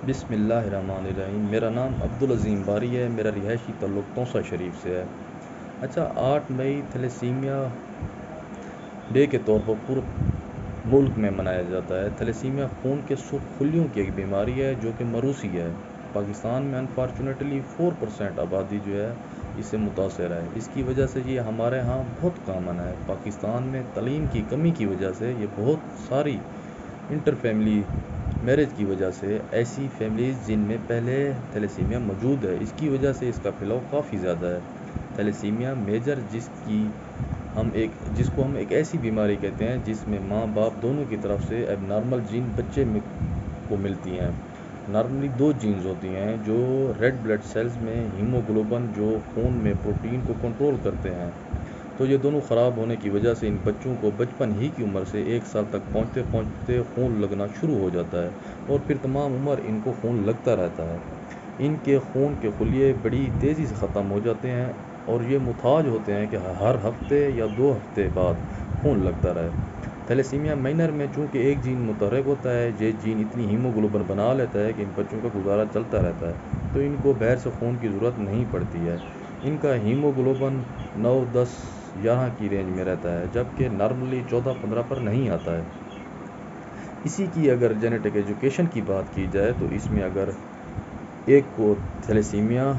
بسم اللہ الرحمن الرحیم۔ میرا نام عبدالعظیم باری ہے۔ میرا رہائشی تعلق توسہ شریف سے ہے۔ اچھا، 8 مئی تھیلیسیمیا ڈے کے طور پر پورے ملک میں منایا جاتا ہے۔ تھیلیسیمیا خون کے سرخ خلیوں کی ایک بیماری ہے جو کہ موروثی ہے۔ پاکستان میں انفارچونیٹلی 4% آبادی جو ہے اس سے متاثر ہے۔ اس کی وجہ سے یہ ہمارے ہاں بہت کامن ہے۔ پاکستان میں تعلیم کی کمی کی وجہ سے یہ بہت ساری انٹر فیملی میرج کی وجہ سے ایسی فیملیز جن میں پہلے تھیلیسیمیا موجود ہے، اس کی وجہ سے اس کا پھیلاؤ کافی زیادہ ہے۔ تھیلیسیمیا میجر جس کو ہم ایک ایسی بیماری کہتے ہیں جس میں ماں باپ دونوں کی طرف سے اب نارمل جین بچے کو ملتی ہیں۔ نارملی 2 جینز ہوتی ہیں جو ریڈ بلڈ سیلز میں ہیموگلوبن جو خون میں پروٹین کو کنٹرول کرتے ہیں، تو یہ دونوں خراب ہونے کی وجہ سے ان بچوں کو بچپن ہی کی عمر سے 1 سال تک پہنچتے پہنچتے خون لگنا شروع ہو جاتا ہے اور پھر تمام عمر ان کو خون لگتا رہتا ہے۔ ان کے خون کے خلیے بڑی تیزی سے ختم ہو جاتے ہیں اور یہ محتاج ہوتے ہیں کہ ہر ہفتے یا 2 ہفتے بعد خون لگتا رہے۔ تھیلیسیمیا مائنر میں چونکہ ایک جین متحرک ہوتا ہے، یہ جین اتنی ہیموگلوبن بنا لیتا ہے کہ ان بچوں کا گزارا چلتا رہتا ہے، تو ان کو باہر سے خون کی ضرورت نہیں پڑتی ہے۔ ان کا ہیموگلوبن 9، 10، 11 کی رینج میں رہتا ہے، جبکہ نارملی 14، 15 پر نہیں آتا ہے۔ اسی کی اگر جینیٹک ایجوکیشن کی بات کی جائے تو اس میں اگر ایک کو تھیلیسیمیا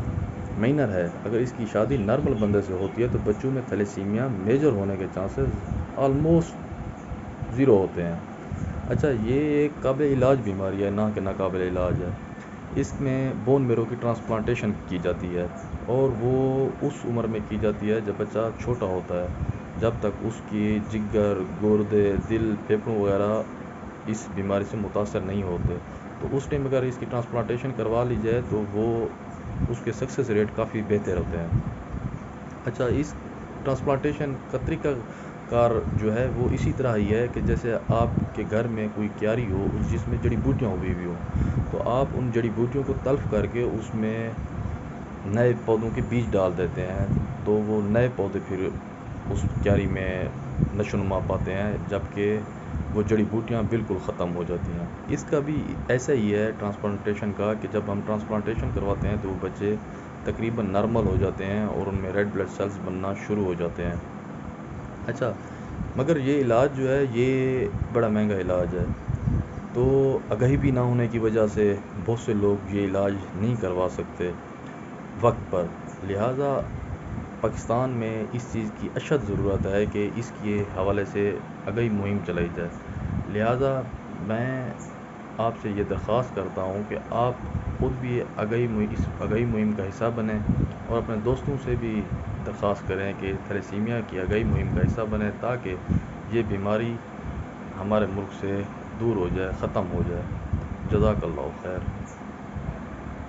مائنر ہے، اگر اس کی شادی نارمل بندے سے ہوتی ہے تو بچوں میں تھیلیسیمیا میجر ہونے کے چانسز آلموسٹ 0 ہوتے ہیں۔ اچھا، یہ ایک قابل علاج بیماری ہے، نہ کہ ناقابل علاج ہے۔ اس میں بون میرو کی ٹرانسپلانٹیشن کی جاتی ہے اور وہ اس عمر میں کی جاتی ہے جب بچہ چھوٹا ہوتا ہے، جب تک اس کی جگر، گردے، دل، پھیپھڑوں وغیرہ اس بیماری سے متاثر نہیں ہوتے، تو اس ٹائم اگر اس کی ٹرانسپلانٹیشن کروا لی جائے تو وہ اس کے سکسیس ریٹ کافی بہتر ہوتے ہیں۔ اچھا، اس ٹرانسپلانٹیشن کا طریقہ کار جو ہے وہ اسی طرح ہی ہے کہ جیسے آپ کے گھر میں کوئی کیاری ہو جس میں جڑی بوٹیاں اگی ہوئی ہوں، تو آپ ان جڑی بوٹیوں کو تلف کر کے اس میں نئے پودوں کے بیج ڈال دیتے ہیں، تو وہ نئے پودے پھر اس کیاری میں نشو نما پاتے ہیں، جبکہ وہ جڑی بوٹیاں بالکل ختم ہو جاتی ہیں۔ اس کا بھی ایسا ہی ہے ٹرانسپلانٹیشن کا، کہ جب ہم ٹرانسپلانٹیشن کرواتے ہیں تو وہ بچے تقریباً نارمل ہو جاتے ہیں اور ان میں ریڈ بلڈ سیلز بننا شروع ہو جاتے ہیں۔ اچھا، مگر یہ علاج جو ہے یہ بڑا مہنگا علاج ہے، تو آگہی بھی نہ ہونے کی وجہ سے بہت سے لوگ یہ علاج نہیں کروا سکتے وقت پر، لہٰذا پاکستان میں اس چیز کی اشد ضرورت ہے کہ اس کے حوالے سے آگہی مہم چلائی جائے۔ لہٰذا میں آپ سے یہ درخواست کرتا ہوں کہ آپ خود بھی اس آگہی مہم کا حصہ بنیں اور اپنے دوستوں سے بھی درخواست کریں کہ تھیلیسیمیا کی آگہی مہم کا حصہ بنیں، تاکہ یہ بیماری ہمارے ملک سے دور ہو جائے، ختم ہو جائے۔ جزاک اللہ خیر۔